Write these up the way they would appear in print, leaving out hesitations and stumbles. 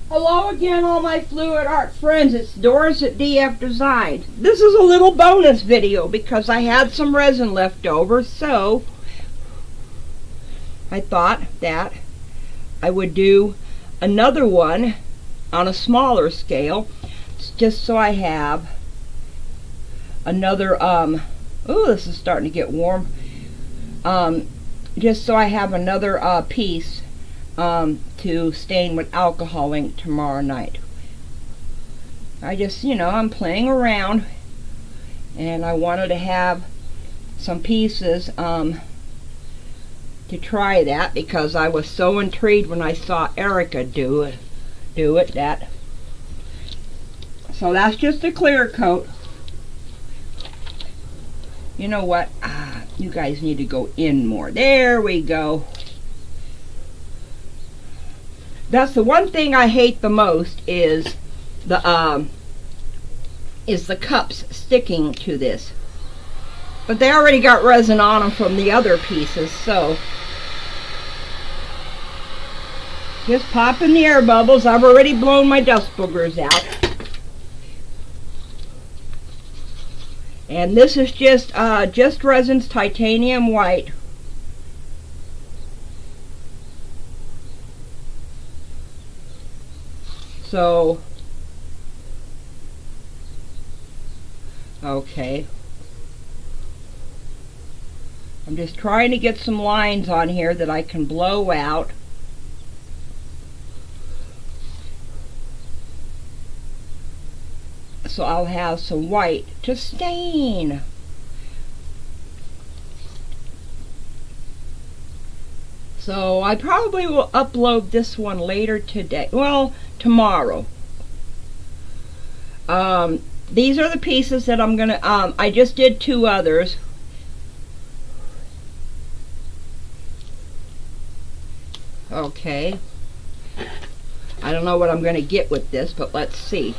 Hello again, all my fluid art friends. It's Doris at DF Design. This is a little bonus video because I had some resin left over, so I thought that I would do another one on a smaller scale, just so I have another, oh, this is starting to get warm. Just so I have another piece to stain with alcohol ink tomorrow night. I just, I'm playing around, and I wanted to have some pieces to try that because I was so intrigued when I saw Erica do it. So that's just a clear coat. You know what? You guys need to go in more. There we go. That's the one thing I hate the most is the cups sticking to this. But they already got resin on them from the other pieces, so just pop in the air bubbles. I've already blown my dust boogers out. And this is just Resin's titanium white. So, okay. I'm just trying to get some lines on here that I can blow out. So I'll have some white to stain. So I probably will upload this one later today. Well, tomorrow. These are the pieces that I'm gonna, I just did two others. Okay. I don't know what I'm gonna get with this, but let's see.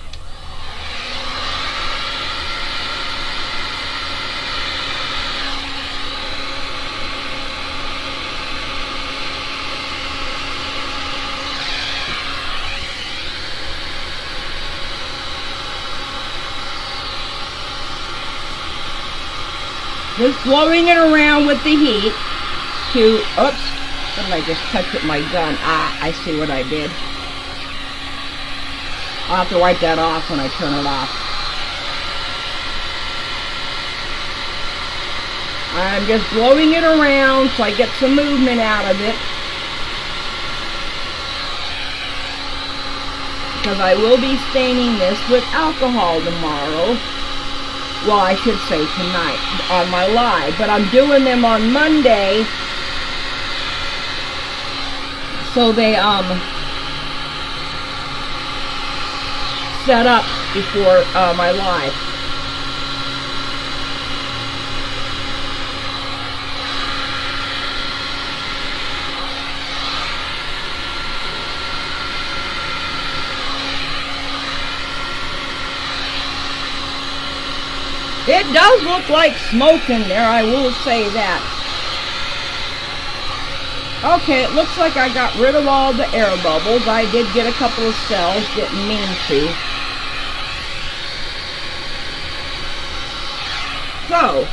Just blowing it around with the heat to, oops, what did I just touch with my gun? I see what I did. I'll have to wipe that off when I turn it off. I'm just blowing it around so I get some movement out of it. Because I will be staining this with alcohol tomorrow. Well, I should say tonight on my live, but I'm doing them on Monday, so they set up before my live. It does look like smoke in there, I will say that. Okay, it looks like I got rid of all the air bubbles. I did get a couple of cells, didn't mean to. So,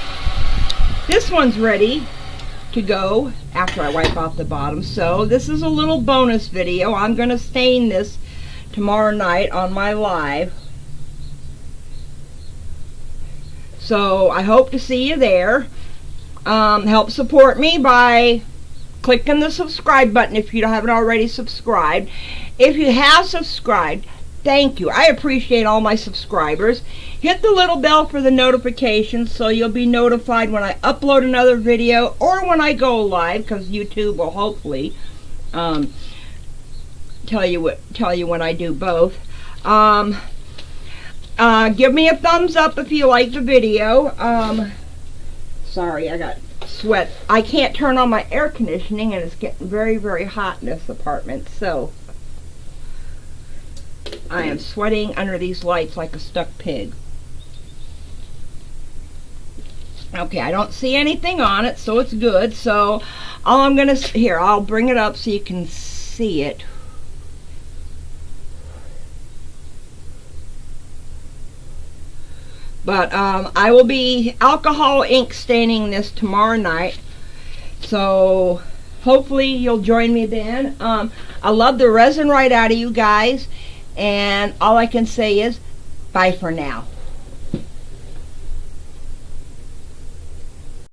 this one's ready to go after I wipe off the bottom. So, this is a little bonus video. I'm going to stain this tomorrow night on my live. So I hope to see you there. Help support me by clicking the subscribe button if you haven't already subscribed. If you have subscribed, thank you. I appreciate all my subscribers. Hit the little bell for the notifications so you'll be notified when I upload another video or when I go live, because YouTube will hopefully tell you when I do both. Give me a thumbs up if you like the video. Sorry, I got sweat. I can't turn on my air conditioning and it's getting very, very hot in this apartment, so I am sweating under these lights like a stuck pig. Okay, I don't see anything on it, so it's good. So all I'm gonna, here, I'll bring it up so you can see it. But I will be alcohol ink staining this tomorrow night. So hopefully you'll join me then. I love the resin right out of you guys. And all I can say is bye for now.